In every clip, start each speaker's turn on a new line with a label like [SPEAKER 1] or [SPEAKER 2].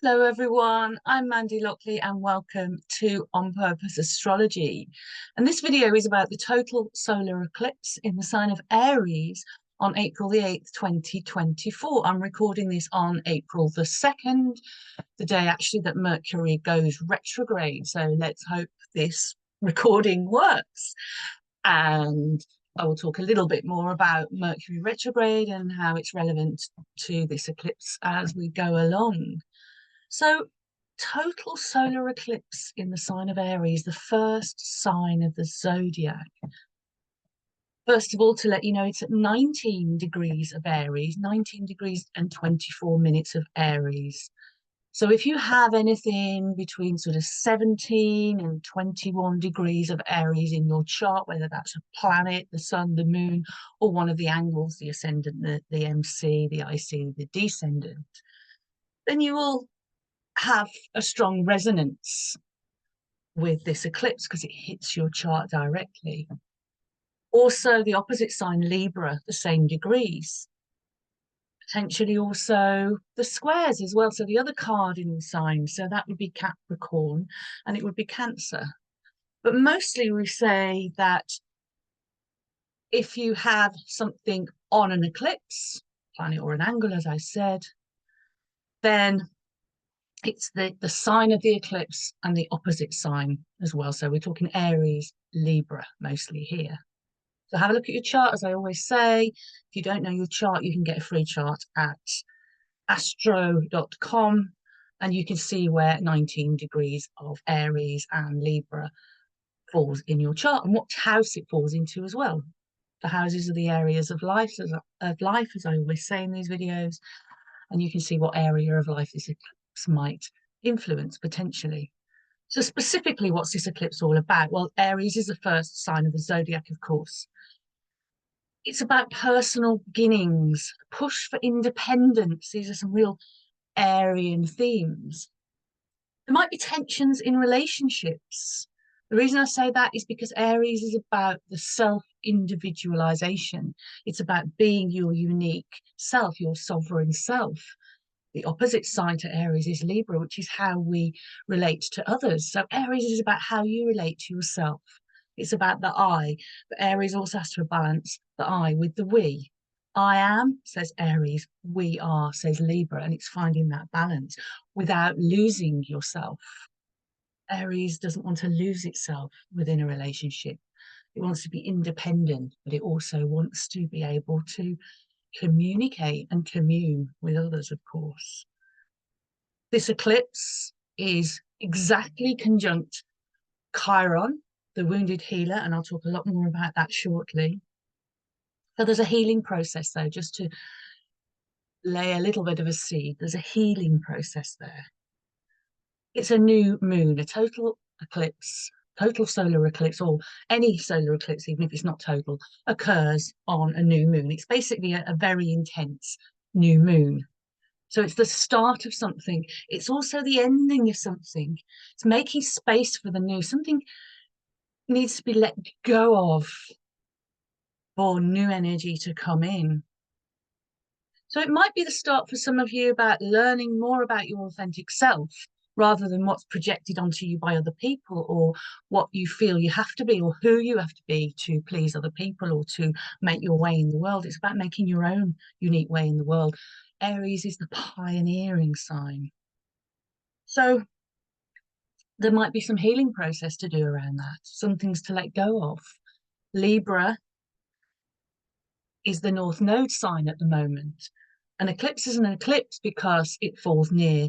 [SPEAKER 1] Hello everyone, I'm Mandy Lockley and welcome to On Purpose Astrology. And this video is about the total solar eclipse in the sign of Aries on April the 8th, 2024. I'm recording this on April the 2nd, the day actually that Mercury goes retrograde. So let's hope this recording works. And I will talk a little bit more about Mercury retrograde and how it's relevant to this eclipse as we go along. So, total solar eclipse in the sign of Aries, the first sign of the zodiac. First of all, to let you know, it's at 19 degrees of Aries, 19 degrees and 24 minutes of Aries. So if you have anything between sort of 17 and 21 degrees of Aries in your chart, whether that's a planet, the sun, the moon, or one of the angles, the ascendant, the MC, the IC, the descendant, then you will have a strong resonance with this eclipse because it hits your chart directly. Also, the opposite sign, Libra, the same degrees. Potentially also the squares as well. So the other cardinal sign, so that would be Capricorn and it would be Cancer. But mostly we say that if you have something on an eclipse, planet or an angle, as I said, then it's the sign of the eclipse and the opposite sign as well. So we're talking Aries, Libra mostly here. So have a look at your chart, as I always say. If you don't know your chart, you can get a free chart at astro.com and you can see where 19 degrees of Aries and Libra falls in your chart and what house it falls into as well. The houses are the areas of life, as I always say in these videos, and you can see what area of life this eclipse might influence potentially. So specifically, what's this eclipse all about? Well, Aries is the first sign of the zodiac, of course. It's about personal beginnings, push for independence. These are some real Aryan themes. There might be tensions in relationships. The reason I say that is because Aries is about the self-individualization. It's about being your unique self, your sovereign self. The opposite side to Aries is Libra, which is how we relate to others. So Aries is about how you relate to yourself. It's about the I, but Aries also has to balance the I with the we. I am, says Aries, we are, says Libra, and it's finding that balance without losing yourself. Aries doesn't want to lose itself within a relationship. It wants to be independent, but it also wants to be able to communicate and commune with others, of course. This eclipse is exactly conjunct Chiron, the wounded healer, and I'll talk a lot more about that shortly. So there's a healing process, though, just to lay a little bit of a seed. There's a healing process there. It's a new moon, a total eclipse, total solar eclipse, or any solar eclipse, even if it's not total, occurs on a new moon. It's basically a very intense new moon. So it's the start of something. It's also the ending of something. It's making space for the new. Something needs to be let go of for new energy to come in. So it might be the start for some of you about learning more about your authentic self rather than what's projected onto you by other people or what you feel you have to be or who you have to be to please other people or to make your way in the world. It's about making your own unique way in the world. Aries is the pioneering sign. So there might be some healing process to do around that, some things to let go of. Libra is the North Node sign at the moment. An eclipse is an eclipse because it falls near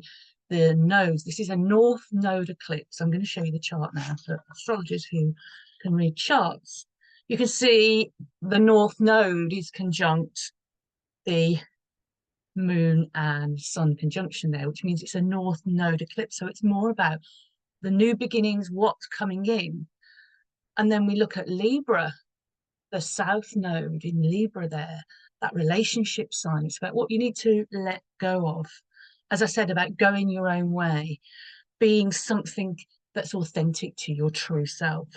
[SPEAKER 1] the nodes. This is a North Node eclipse. I'm going to show you the chart now for astrologers who can read charts. You can see the North Node is conjunct the Moon and Sun conjunction there, which means it's a North Node eclipse. So it's more about the new beginnings, what's coming in. And then we look at Libra, the South Node in Libra there, that relationship sign. It's about what you need to let go of. As I said, about going your own way, being something that's authentic to your true self,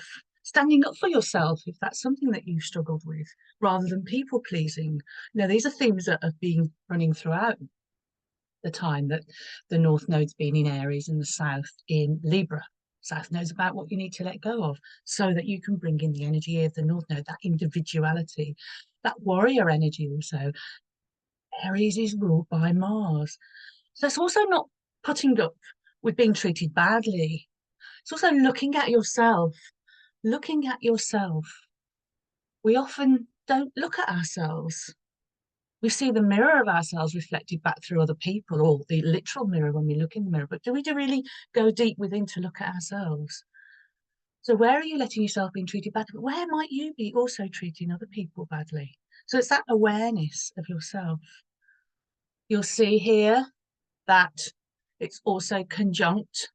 [SPEAKER 1] standing up for yourself if that's something that you've struggled with, rather than people pleasing. You know, these are themes that have been running throughout the time that the North Node's been in Aries and the South in Libra. South Node's about what you need to let go of so that you can bring in the energy of the North Node, that individuality, that warrior energy also. Aries is ruled by Mars. So it's also not putting up with being treated badly. It's also looking at yourself. Looking at yourself. We often don't look at ourselves. We see the mirror of ourselves reflected back through other people, or the literal mirror when we look in the mirror. But do we really go deep within to look at ourselves? So where are you letting yourself be treated badly? Where might you be also treating other people badly? So it's that awareness of yourself. You'll see here that it's also conjunct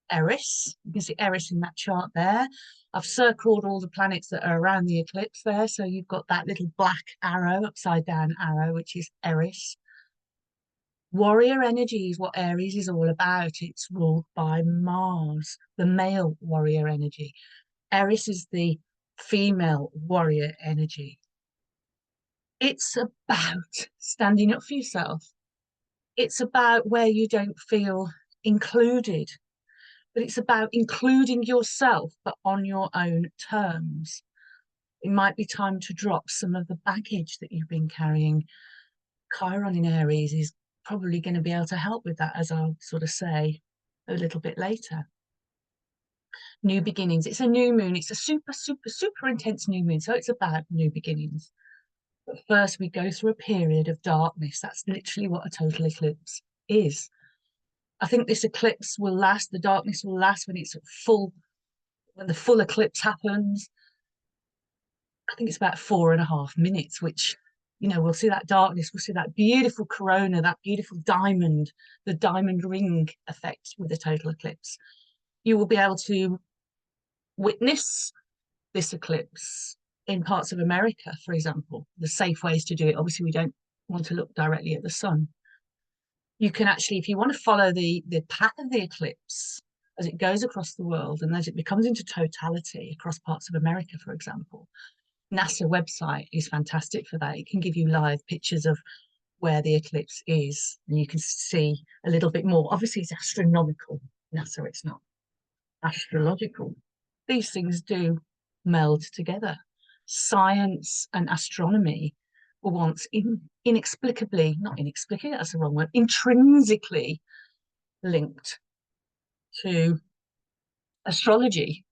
[SPEAKER 1] Eris. You can see Eris in that chart there. I've circled all the planets that are around the eclipse there. So you've got that little black arrow, upside down arrow, which is Eris. Warrior energy is what Aries is all about. It's ruled by Mars, the male warrior energy. Eris is the female warrior energy. It's about standing up for yourself. It's about where you don't feel included, but it's about including yourself, but on your own terms. It might be time to drop some of the baggage that you've been carrying. Chiron in Aries is probably going to be able to help with that, as I'll sort of say a little bit later. New beginnings. It's a new moon. It's a super, super, super intense new moon. So it's about new beginnings. But first, we go through a period of darkness. That's literally what a total eclipse is. I think this eclipse will last, the darkness will last when it's at full, when the full eclipse happens. I think it's about 4.5 minutes, which, you know, we'll see that darkness, we'll see that beautiful corona, that beautiful diamond, the diamond ring effect with the total eclipse. You will be able to witness this eclipse in parts of America, for example. The safe ways to do it. Obviously, we don't want to look directly at the sun. You can actually, if you want to follow the path of the eclipse as it goes across the world and as it becomes into totality across parts of America, for example, NASA website is fantastic for that. It can give you live pictures of where the eclipse is, and you can see a little bit more. Obviously, it's astronomical. NASA, it's not astrological. These things do meld together. Science and astronomy were once inexplicably, not inexplicably, that's the wrong word, intrinsically linked to astrology.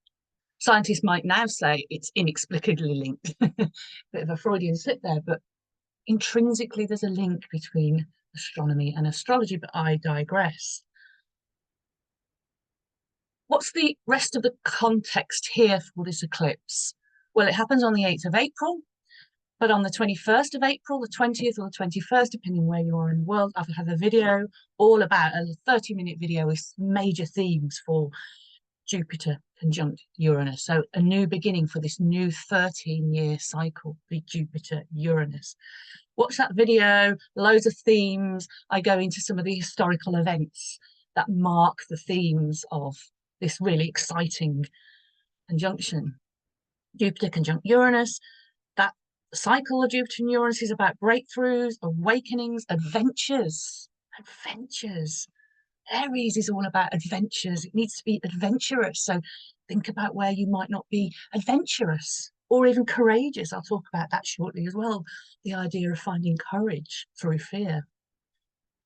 [SPEAKER 1] Scientists might now say it's inexplicably linked. Bit of a Freudian slip there, but intrinsically there's a link between astronomy and astrology, but I digress. What's the rest of the context here for this eclipse? Well, it happens on the 8th of April, but on the 21st of April, the 20th or the 21st, depending where you are in the world, I have a video all about a 30-minute video with major themes for Jupiter conjunct Uranus. So a new beginning for this new 13-year cycle, the Jupiter-Uranus. Watch that video, loads of themes. I go into some of the historical events that mark the themes of this really exciting conjunction. Jupiter conjunct Uranus, that cycle of Jupiter and Uranus is about breakthroughs, awakenings, adventures. Adventures. Aries is all about adventures. It needs to be adventurous. So think about where you might not be adventurous or even courageous. I'll talk about that shortly as well. The idea of finding courage through fear.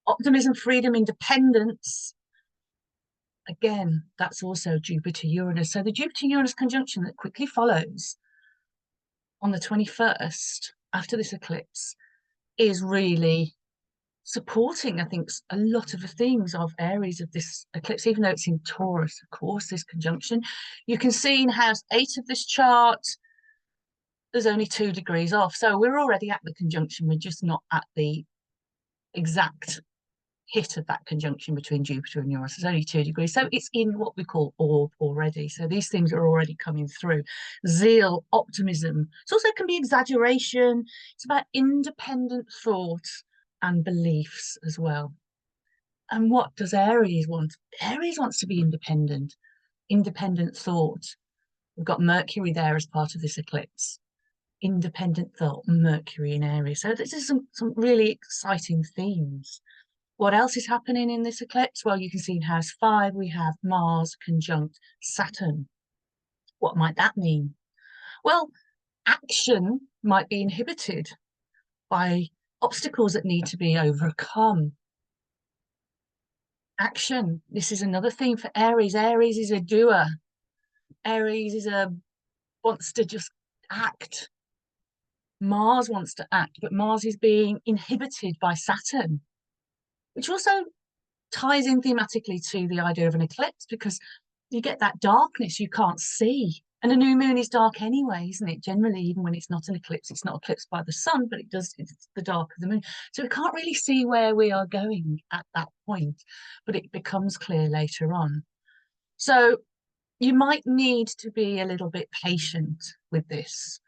[SPEAKER 1] Optimism, freedom, independence. Again, that's also Jupiter-Uranus. So the Jupiter-Uranus conjunction that quickly follows on the 21st, after this eclipse, is really supporting, I think, a lot of the themes of Aries of this eclipse, even though it's in Taurus, of course, this conjunction. You can see in house 8 of this chart, there's only 2 degrees off. So we're already at the conjunction. We're just not at the exact hit of that conjunction between Jupiter and Uranus. It's only 2 degrees. So it's in what we call orb already. So these things are already coming through. Zeal, optimism. It also can be exaggeration. It's about independent thought and beliefs as well. And what does Aries want? Aries wants to be independent, independent thought. We've got Mercury there as part of this eclipse. Independent thought, Mercury in Aries. So this is some really exciting themes. What else is happening in this eclipse? Well, you can see in house 5, we have Mars conjunct Saturn. What might that mean? Well, action might be inhibited by obstacles that need to be overcome. Action. This is another thing for Aries. Aries is a doer. Aries wants to just act. Mars wants to act, but Mars is being inhibited by Saturn, which also ties in thematically to the idea of an eclipse, because you get that darkness you can't see. And a new moon is dark anyway, isn't it? Generally, even when it's not an eclipse, it's not eclipsed by the sun, but it's the dark of the moon. So we can't really see where we are going at that point, but it becomes clear later on. So you might need to be a little bit patient with this.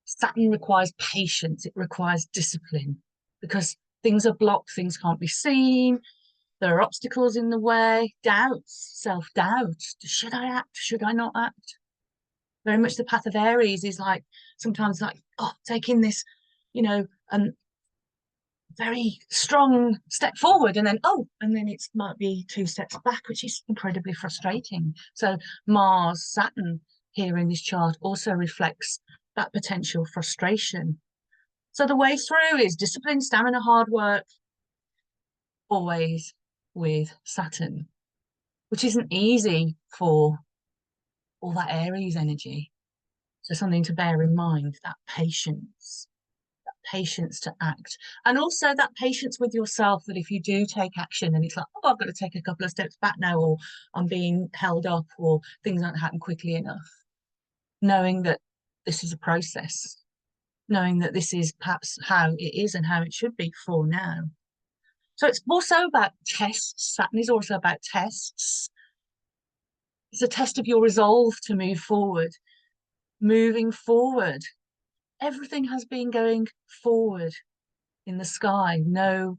[SPEAKER 1] Saturn requires patience, it requires discipline, because things are blocked, things can't be seen, there are obstacles in the way, doubts, self-doubt. Should I act? Should I not act? Very much the path of Aries is like sometimes like, oh, taking this, you know, very strong step forward, and then it might be 2 steps back, which is incredibly frustrating. So Mars, Saturn here in this chart also reflects that potential frustration. So the way through is discipline, stamina, hard work, always with Saturn, which isn't easy for all that Aries energy. So something to bear in mind, that patience to act, and also that patience with yourself, that if you do take action and it's like, oh, I've got to take a couple of steps back now, or I'm being held up, or things don't happen quickly enough, knowing that this is a process, knowing that this is perhaps how it is and how it should be for now. So it's also about tests. Saturn is also about tests. It's a test of your resolve to move forward. Moving forward, everything has been going forward in the sky. No,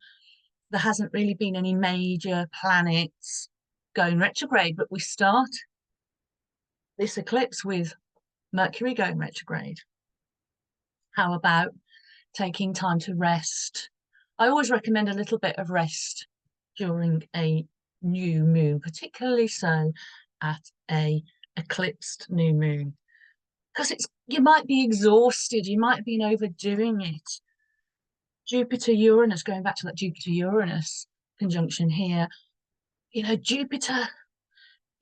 [SPEAKER 1] there hasn't really been any major planets going retrograde, but we start this eclipse with Mercury going retrograde. How about taking time to rest? I always recommend a little bit of rest during a new moon, particularly so at a eclipsed new moon, because you might be exhausted, you might have been overdoing it. Jupiter Uranus, going back to that Jupiter Uranus conjunction here, you know, Jupiter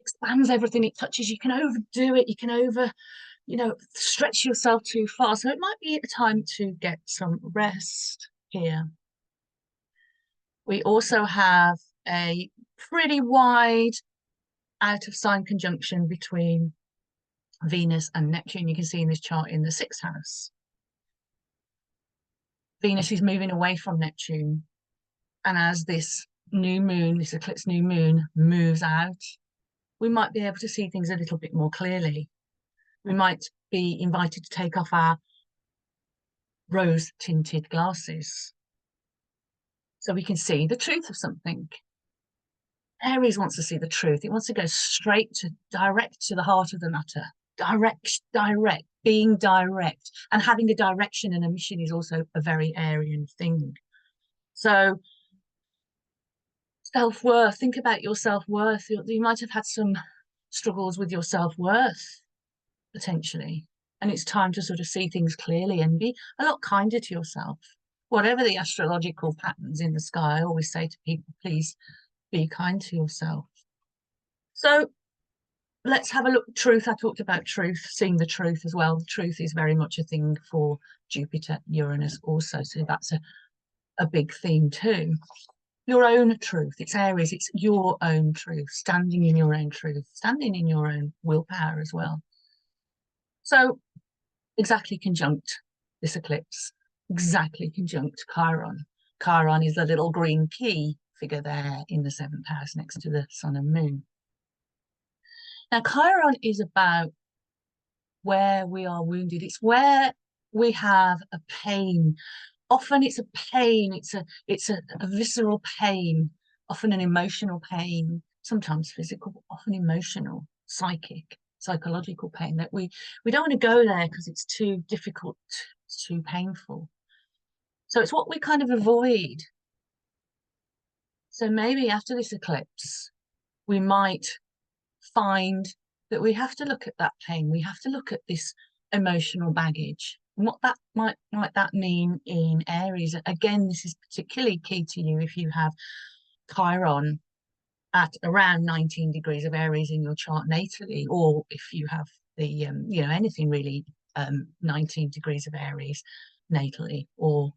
[SPEAKER 1] expands everything it touches. You can overdo it, you can stretch yourself too far. So it might be a time to get some rest here. We also have a pretty wide out of sign conjunction between Venus and Neptune. You can see in this chart in the 6th house. Venus is moving away from Neptune. And as this new moon, this eclipse new moon, moves out, we might be able to see things a little bit more clearly. We might be invited to take off our rose-tinted glasses so we can see the truth of something. Aries wants to see the truth. It wants to go direct to the heart of the matter. Direct, being direct. And having a direction and a mission is also a very Arian thing. So self-worth, think about your self-worth. You might have had some struggles with your self-worth, potentially. And it's time to sort of see things clearly and be a lot kinder to yourself. Whatever the astrological patterns in the sky, I always say to people, please be kind to yourself. So let's have a look at truth. I talked about truth, seeing the truth as well. The truth is very much a thing for Jupiter, Uranus also. So that's a big theme too. Your own truth. It's Aries. It's your own truth. Standing in your own truth. Standing in your own willpower as well. So exactly conjunct this eclipse. Exactly conjunct Chiron. Chiron is the little green key figure there in the 7th house next to the sun and moon. Now, Chiron is about where we are wounded. It's where we have a pain. Often it's a pain, it's a visceral pain, often an emotional pain, sometimes physical, often emotional, psychological pain that we don't want to go there because it's too difficult, it's too painful. So it's what we kind of avoid. So maybe after this eclipse, we might find that we have to look at that pain. We have to look at this emotional baggage. And what that might that mean in Aries? Again, this is particularly key to you if you have Chiron at around 19 degrees of Aries in your chart natally, or if you have the you know, anything really 19 degrees of Aries natally, or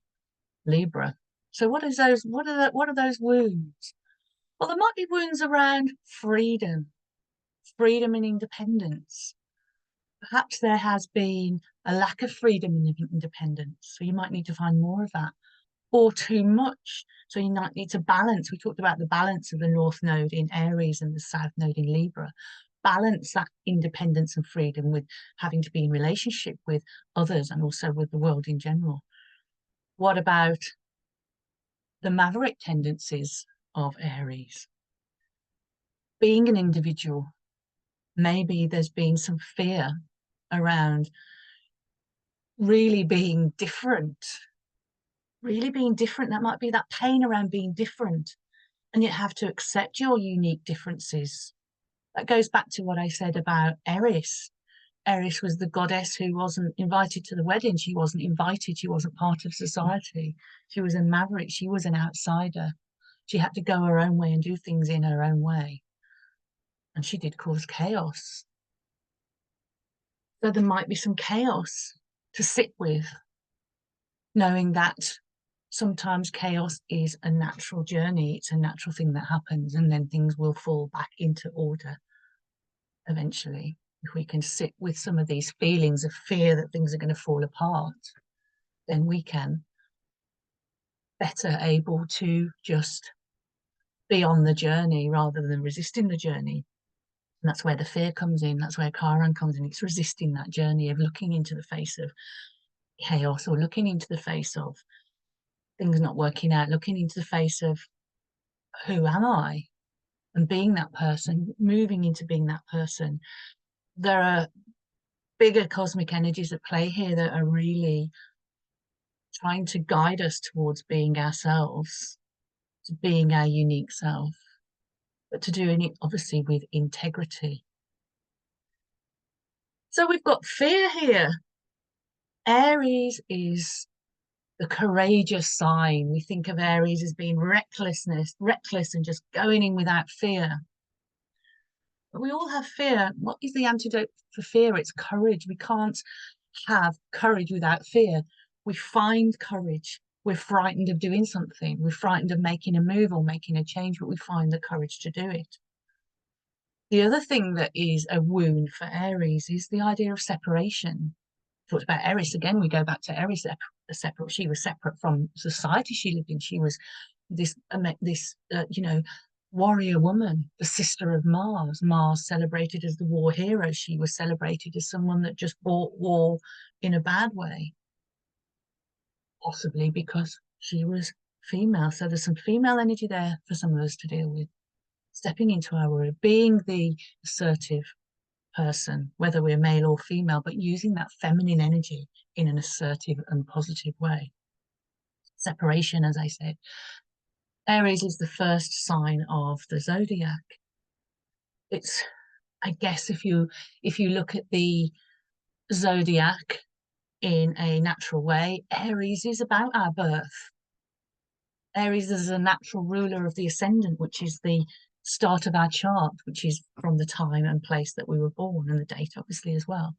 [SPEAKER 1] Libra. So what is those? What are those wounds? Well, there might be wounds around freedom and independence. Perhaps there has been a lack of freedom and independence, so you might need to find more of that, or too much. So you might need to balance. We talked about the balance of the North Node in Aries and the South Node in Libra. Balance that independence and freedom with having to be in relationship with others and also with the world in general. What about the maverick tendencies of Aries? Being an individual, maybe there's been some fear around really being different, really being different. That might be that pain around being different, and you have to accept your unique differences. That goes back to what I said about Eris. Eris was the goddess who wasn't invited to the wedding. She wasn't invited. She wasn't part of society. She was a maverick. She was an outsider. She had to go her own way and do things in her own way. And she did cause chaos. So there might be some chaos to sit with, knowing that sometimes chaos is a natural journey. It's a natural thing that happens, and then things will fall back into order eventually. If we can sit with some of these feelings of fear that things are going to fall apart, then we can better able to just be on the journey rather than resisting the journey. And that's where the fear comes in. That's where Chiron comes in. It's resisting that journey of looking into the face of chaos, or looking into the face of things not working out, looking into the face of who am I, and being that person, moving into being that person. There are bigger cosmic energies at play here that are really trying to guide us towards being ourselves, to being our unique self, but to doing it obviously with integrity. So we've got fear here. Aries is the courageous sign. We think of Aries as being reckless and just going in without fear. But we all have fear. What is the antidote for fear? It's courage. We can't have courage without fear. We find courage. We're frightened of doing something. We're frightened of making a move or making a change, but we find the courage to do it. The other thing that is a wound for Aries is the idea of separation. Talked about Aries again. We go back to Aries. Separate. She was separate from society she lived in. She was this warrior woman, the sister of Mars. Mars celebrated as the war hero. She was celebrated as someone that just fought war in a bad way, possibly because she was female. So there's some female energy there for some of us to deal with. Stepping into our world, being the assertive person, whether we're male or female, but using that feminine energy in an assertive and positive way. Separation, as I said. Aries is the first sign of the zodiac. It's, I guess, if you look at the zodiac in a natural way, Aries is about our birth. Aries is a natural ruler of the ascendant, which is the start of our chart, which is from the time and place that we were born, and the date obviously as well.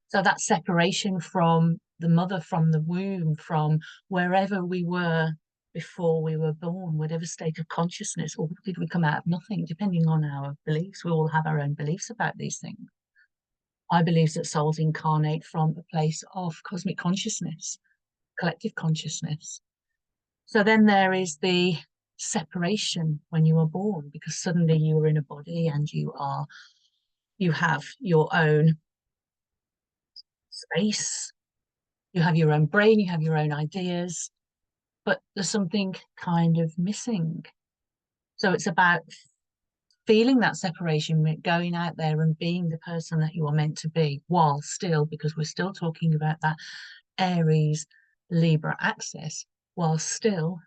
[SPEAKER 1] So that separation from the mother, from the womb, from wherever we were before we were born, whatever state of consciousness, or did we come out of nothing, depending on our beliefs. We all have our own beliefs about these things. I believe that souls incarnate from a place of cosmic consciousness, collective consciousness. So then there is the separation when you are born, because suddenly you are in a body and you have your own space, you have your own brain, you have your own ideas, but there's something kind of missing. So it's about feeling that separation, going out there and being the person that you are meant to be, while still, because we're still talking about that Aries Libra axis, while still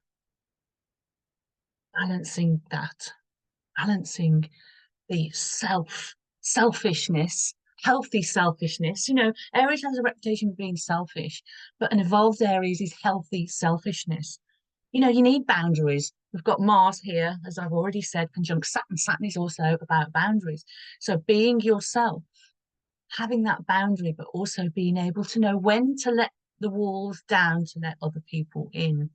[SPEAKER 1] balancing that, balancing the selfishness, healthy selfishness. You know, Aries has a reputation of being selfish, but an evolved Aries is healthy selfishness. You know, you need boundaries. We've got Mars here, as I've already said, conjunct Saturn. Saturn is also about boundaries. So being yourself, having that boundary, but also being able to know when to let the walls down to let other people in,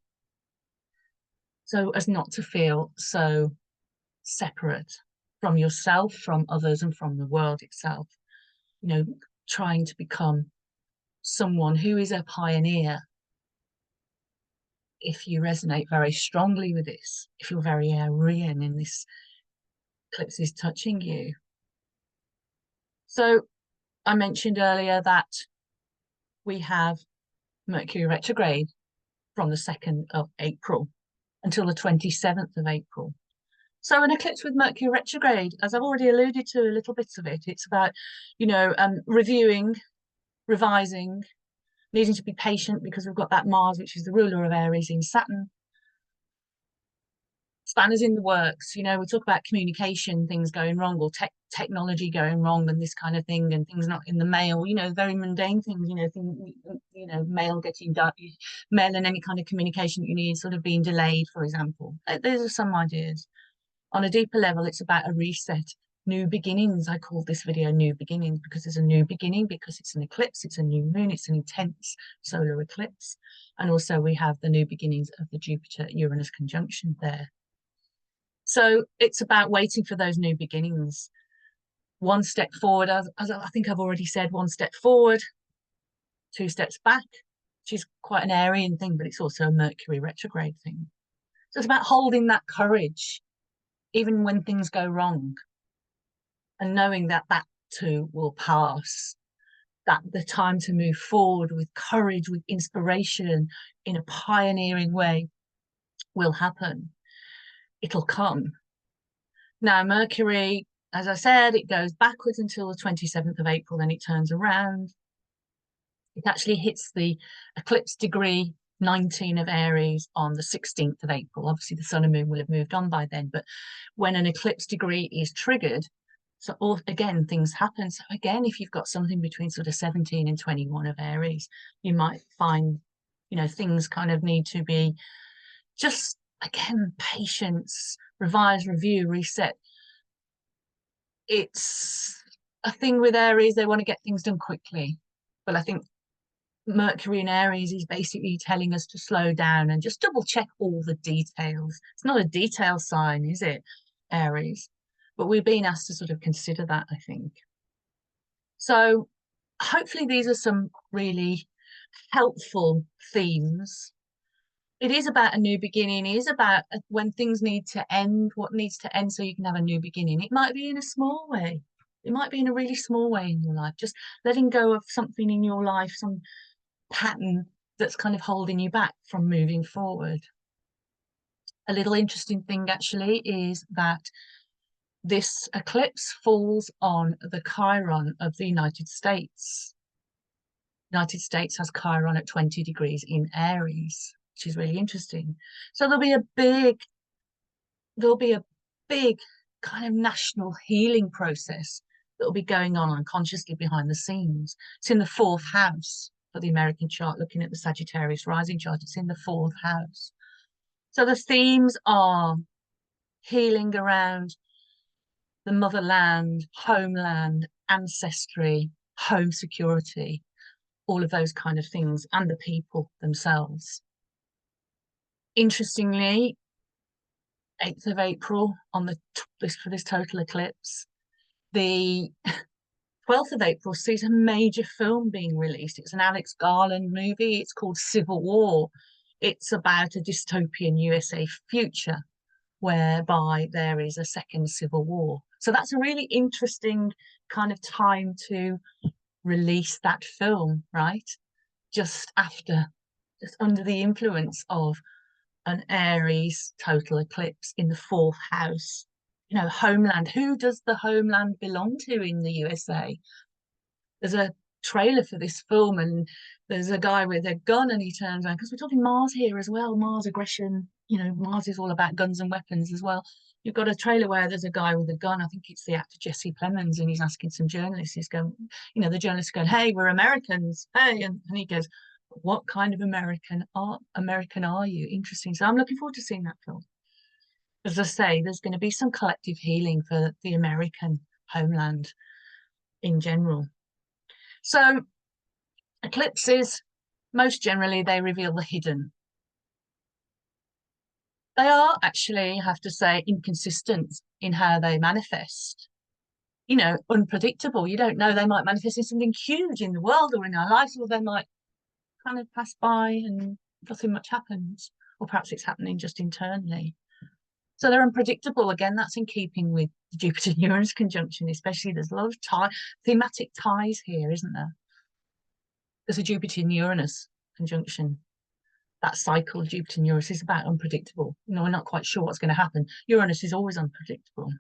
[SPEAKER 1] so as not to feel so separate from yourself, from others, and from the world itself. You know, trying to become someone who is a pioneer. If you resonate very strongly with this, if you're very Aryan in this eclipse is touching you. So I mentioned earlier that we have Mercury retrograde from the 2nd of April until the 27th of April. So an eclipse with Mercury retrograde, as I've already alluded to a little bits of it, it's about, you know, reviewing, revising, needing to be patient because we've got that Mars, which is the ruler of Aries in Saturn. Spanners in the works, you know, we talk about communication, things going wrong, or technology going wrong, and this kind of thing, and things not in the mail, you know, very mundane things, you know, mail getting done, mail and any kind of communication that you need sort of being delayed, for example. Those are some ideas. On a deeper level, it's about a reset, new beginnings. I call this video New Beginnings because there's a new beginning, because it's an eclipse, it's a new moon, it's an intense solar eclipse. And also we have the new beginnings of the Jupiter-Uranus conjunction there. So it's about waiting for those new beginnings. One step forward, as I think I've already said, one step forward, two steps back, which is quite an Aryan thing, but it's also a Mercury retrograde thing. So it's about holding that courage, even when things go wrong, and knowing that that too will pass, that the time to move forward with courage, with inspiration, in a pioneering way will happen. It'll come. Now, Mercury, as I said, it goes backwards until the 27th of April, then it turns around. It actually hits the eclipse degree 19 of Aries on the 16th of April. Obviously, the sun and moon will have moved on by then, but when an eclipse degree is triggered, so all, again, things happen. So again, if you've got something between sort of 17 and 21 of Aries, you might find, you know, things kind of need to be just, again, patience, revise, review, reset. It's a thing with Aries, they want to get things done quickly. But I think Mercury in Aries is basically telling us to slow down and just double check all the details. It's not a detail sign, is it, Aries? But we're being asked to sort of consider that, I think. So hopefully these are some really helpful themes. It is about a new beginning. It is about when things need to end, what needs to end so you can have a new beginning. It might be in a small way. It might be in a really small way in your life. Just letting go of something in your life, some pattern that's kind of holding you back from moving forward. A little interesting thing actually is that this eclipse falls on the Chiron of the United States. United States has Chiron at 20 degrees in Aries, which is really interesting. So there'll be a big kind of national healing process that will be going on unconsciously behind the scenes. It's in the 4th house for the American chart, looking at the Sagittarius rising chart. It's in the 4th house. So the themes are healing around the motherland, homeland, ancestry, home security, all of those kind of things, and the people themselves. Interestingly, 8th of April on for this total eclipse, the 12th of April sees a major film being released. It's an Alex Garland movie. It's called Civil War. It's about a dystopian USA future whereby there is a second civil war. So that's a really interesting kind of time to release that film, right? Just under the influence of an Aries total eclipse in the 4th house. You know, homeland. Who does the homeland belong to in the USA? There's a trailer for this film, and there's a guy with a gun, and he turns around, because we're talking Mars here as well, Mars aggression, You know, Mars is all about guns and weapons as well. You've got a trailer where there's a guy with a gun. I think it's the actor Jesse Plemons, and he's asking some journalists. He's going, you know, the journalists going, "Hey, we're Americans. Hey," and he goes, "What kind of American are you?" Interesting. So I'm looking forward to seeing that film. As I say, there's going to be some collective healing for the American homeland in general. So eclipses, most generally, they reveal the hidden. They are actually, I have to say, inconsistent in how they manifest. You know, unpredictable. You don't know, they might manifest in something huge in the world or in our lives, or they might kind of pass by and nothing much happens. Or perhaps it's happening just internally. So they're unpredictable. Again, that's in keeping with the Jupiter-Uranus conjunction, especially. There's a lot of thematic ties here, isn't there? There's a Jupiter-Uranus conjunction. That cycle, Jupiter and Uranus, is about unpredictable. You know, we're not quite sure what's going to happen. Uranus is always unpredictable.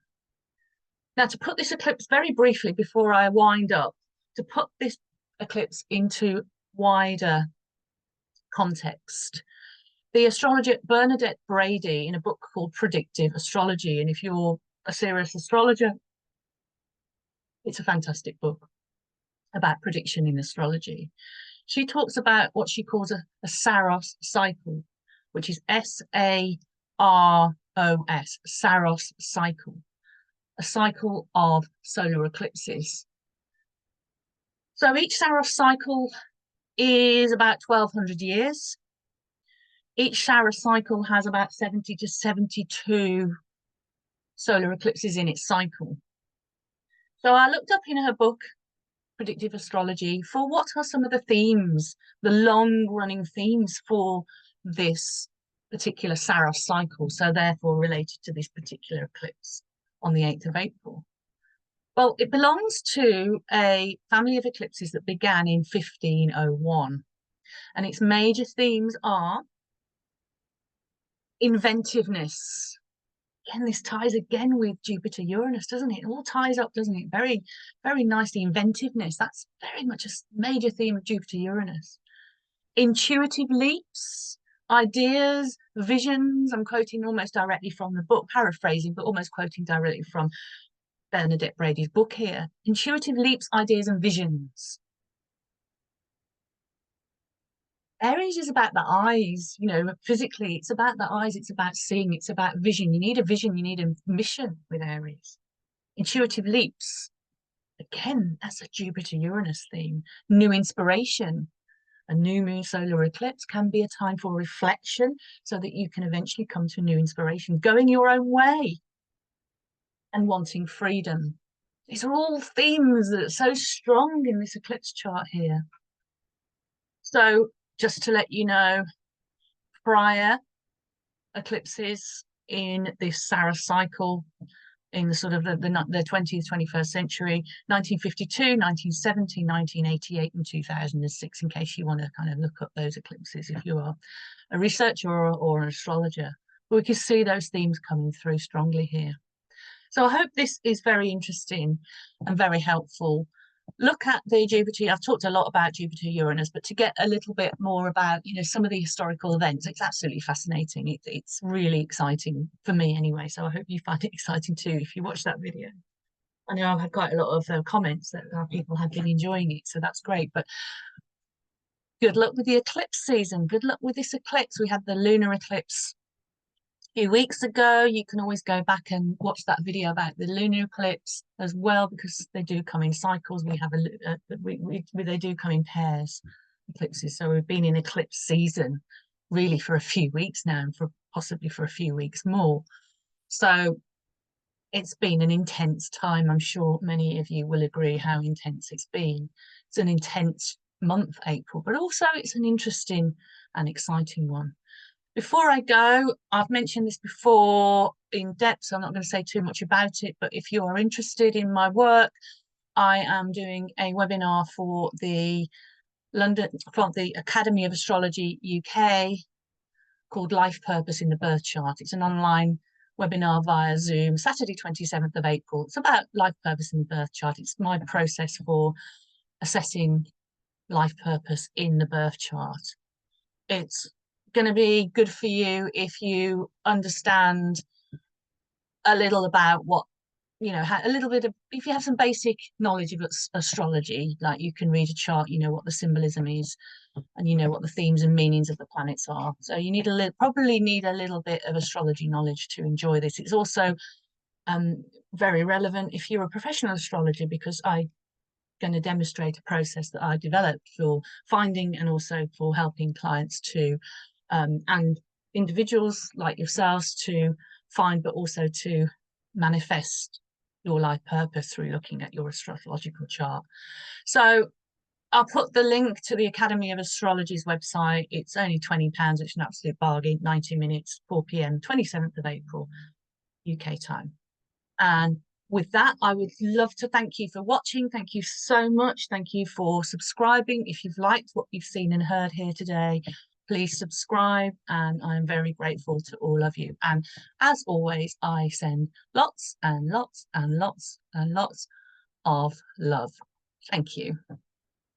[SPEAKER 1] Now, to put this eclipse very briefly before I wind up, to put this eclipse into wider context, the astrologer Bernadette Brady, in a book called Predictive Astrology, and if you're a serious astrologer, it's a fantastic book about prediction in astrology. She talks about what she calls a Saros cycle, which is Saros, Saros cycle, a cycle of solar eclipses. So each Saros cycle is about 1200 years. Each Saros cycle has about 70 to 72 solar eclipses in its cycle. So I looked up in her book, Predictive Astrology, for what are some of the themes, the long running themes for this particular Saros cycle, so therefore related to this particular eclipse on the 8th of April. Well, it belongs to a family of eclipses that began in 1501, and its major themes are inventiveness. Again, this ties again with Jupiter Uranus, doesn't it? It all ties up, doesn't it? Very, very nicely. Inventiveness. That's very much a major theme of Jupiter Uranus. Intuitive leaps, ideas, visions. I'm quoting almost directly from the book, paraphrasing, but almost quoting directly from Bernadette Brady's book here. Intuitive leaps, ideas, and visions. Aries is about the eyes, you know, physically, it's about the eyes, it's about seeing, it's about vision. You need a vision, you need a mission with Aries. Intuitive leaps, again, that's a Jupiter Uranus theme. New inspiration. A new moon solar eclipse can be a time for reflection so that you can eventually come to a new inspiration, going your own way and wanting freedom. These are all themes that are so strong in this eclipse chart here. So just to let you know, prior eclipses in this Saros cycle in the sort of the 20th, 21st century, 1952, 1970, 1988, and 2006, in case you want to kind of look up those eclipses if you are a researcher or an astrologer. But we can see those themes coming through strongly here. So I hope this is very interesting and very helpful. Look at the Jupiter. I've talked a lot about Jupiter Uranus, but to get a little bit more about, you know, some of the historical events, it's absolutely fascinating. It's really exciting for me anyway. So I hope you find it exciting too if you watch that video. I know I've had quite a lot of comments that people have been enjoying it, so that's great. But good luck with the eclipse season. Good luck with this eclipse. We had the lunar eclipse few weeks ago. You can always go back and watch that video about the lunar eclipse as well, because they do come in cycles. We have they do come in pairs, eclipses. So we've been in eclipse season really for a few weeks now, and for possibly for a few weeks more. So it's been an intense time. I'm sure many of you will agree how intense it's been. It's an intense month, April, but also it's an interesting and exciting one. Before I go, I've mentioned this before in depth, so I'm not going to say too much about it, but if you are interested in my work, I am doing a webinar for the Academy of Astrology UK called Life Purpose in the Birth Chart. It's an online webinar via Zoom, Saturday, 27th of April. It's about life purpose in the birth chart. It's my process for assessing life purpose in the birth chart. It's going to be good for you if you understand a little about what, you know, a little bit of, if you have some basic knowledge of astrology, like you can read a chart, you know what the symbolism is, and you know what the themes and meanings of the planets are. So you need a little, probably need a little bit of astrology knowledge to enjoy this. It's also very relevant if you're a professional astrologer, because I'm going to demonstrate a process that I developed for finding and also for helping clients to and individuals like yourselves to find, but also to manifest your life purpose through looking at your astrological chart. So I'll put the link to the Academy of Astrology's website. It's only £20. It's an absolute bargain. 90 minutes, 4 p.m, 27th of April, UK time. And with that, I would love to thank you for watching. Thank you so much. Thank you for subscribing. If you've liked what you've seen and heard here today, please subscribe. And I'm very grateful to all of you. And as always, I send lots and lots and lots and lots of love. Thank you.